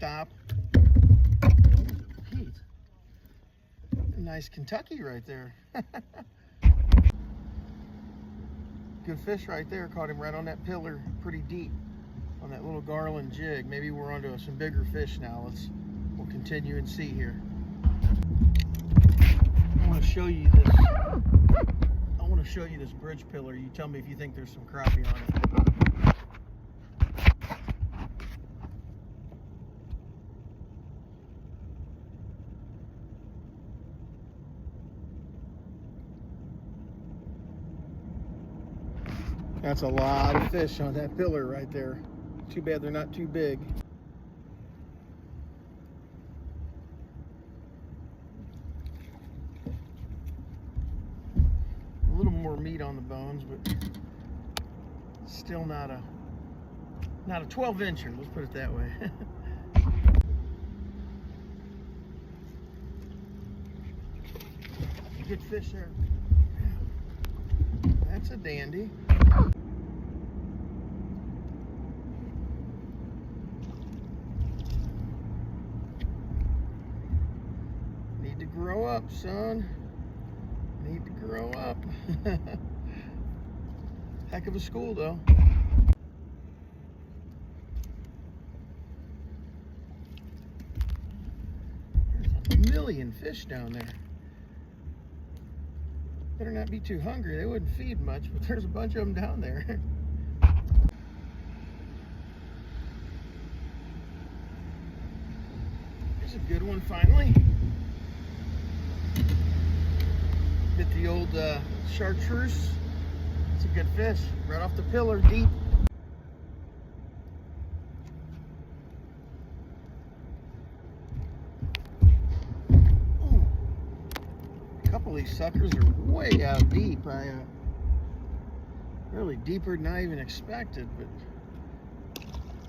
stop. Pete. Nice Kentucky right there. Good fish right there. Caught him right on that pillar, pretty deep on that little garland jig. Maybe we're onto some bigger fish now. We'll continue and see here. I want to show you this. I want to show you this bridge pillar. You tell me if you think there's some crappie on it. That's a lot of fish on that pillar right there. Too bad they're not too big. A little more meat on the bones, but still not a 12-incher, let's put it that way. Good fish there. That's a dandy. Need to grow up, son. Need to grow up. Heck of a school, though. There's a million fish down there. Better not be too hungry. They wouldn't feed much, but there's a bunch of them down there. There's a good one finally. Hit the old chartreuse. It's a good fish. Right off the pillar, deep. Ooh. A couple of these suckers are way out deep. Really deeper than I even expected, but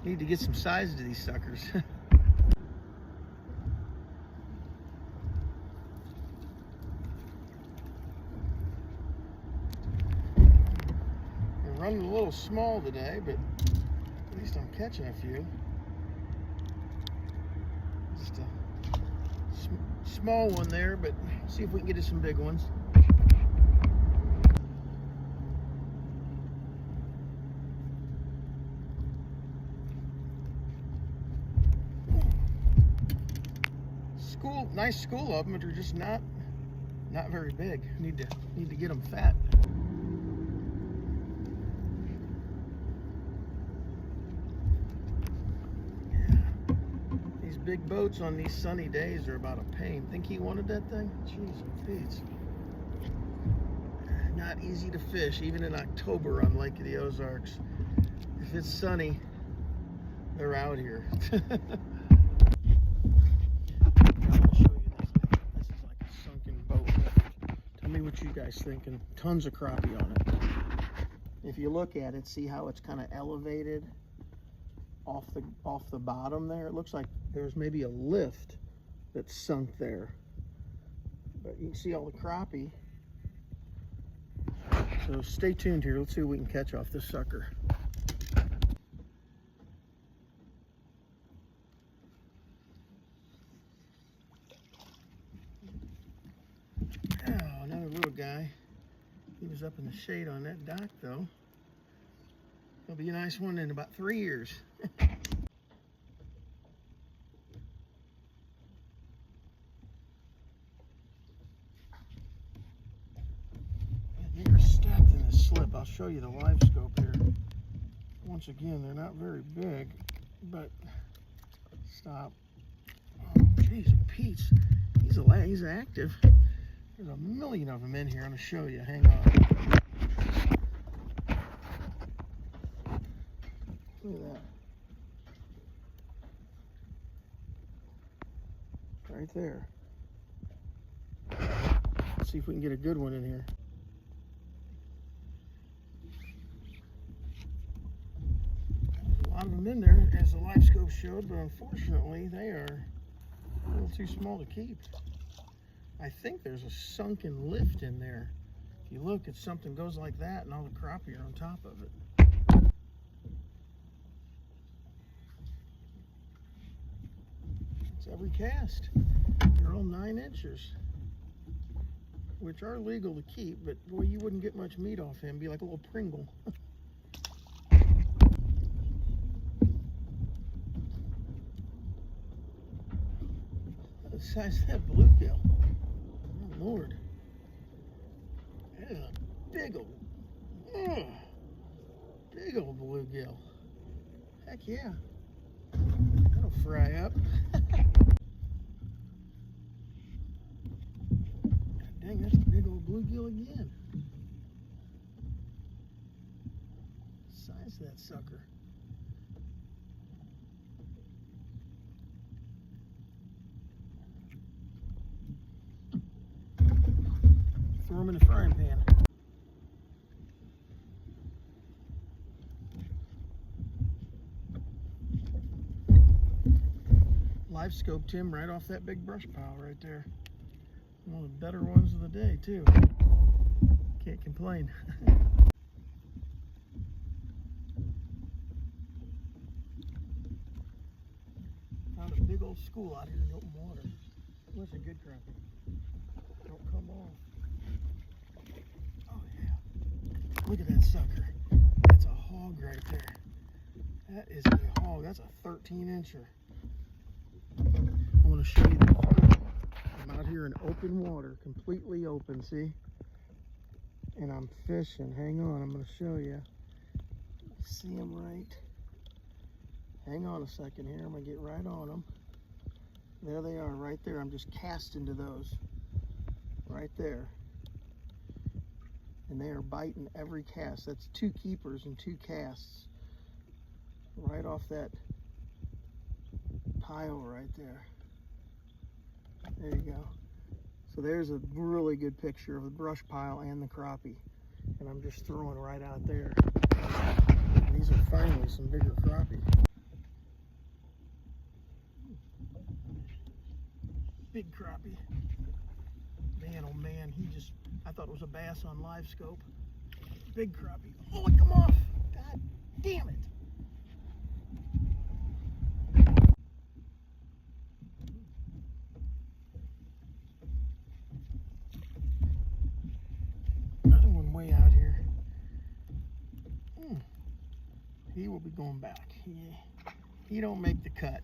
need to get some size to these suckers. Running a little small today, but at least I'm catching a few. Just a small one there, but see if we can get to some big ones. Nice school of them, but they're just not very big. Need to get them fat. Big boats on these sunny days are about a pain. Think he wanted that thing? Jeez, Pete. Not easy to fish, even in October on Lake of the Ozarks. If it's sunny, they're out here. I'm gonna show you this. This is like a sunken boat. Tell me what you guys think. And tons of crappie on it. If you look at it, see how it's kind of elevated off the bottom there. It looks like there's maybe a lift that's sunk there, but you can see all the crappie. So stay tuned here. Let's see what we can catch off this sucker. Oh, another little guy. He was up in the shade on that dock though. It'll be a nice one in about 3 years. They're stacked in this slip. I'll show you the live scope here. Once again, they're not very big, but stop. Oh, jeez, Pete's. He's active. There's a million of them in here. I'm gonna show you. Hang on. Look at that. Right there. Let's see if we can get a good one in here. A lot of them in there, as the live scope showed, but unfortunately they are a little too small to keep. I think there's a sunken lift in there. If you look, it's something goes like that and all the crappie are on top of it. every cast. They're all 9 inches, which are legal to keep, but boy, you wouldn't get much meat off him. Be like a little Pringle. The size of that bluegill. Oh Lord. That is a big old bluegill. Heck yeah. That'll fry up. Dang, that's a big old bluegill again. Size of that sucker. Throw them in the frying pan. Live scoped him right off that big brush pile right there. One of the better ones of the day too. Can't complain. Found a big old school out here in the open water. That's a good crappie. Don't come off. Oh yeah. Look at that sucker. That's a hog right there. That is a hog. That's a 13-incher. I want to show you this. I'm out here in open water, completely open, see? And I'm fishing. Hang on, I'm going to show you. See them right. Hang on a second here. I'm going to get right on them. There they are, right there. I'm just casting to those. Right there. And they are biting every cast. That's 2 keepers and 2 casts. Right off that pile right there. There you go. So there's a really good picture of the brush pile and the crappie. And I'm just throwing right out there. And these are finally some bigger crappie. Big crappie. Man, oh man, I thought it was a bass on live scope. Big crappie. Oh, it come off. God damn it. Another one way out here. He will be going back. He don't make the cut.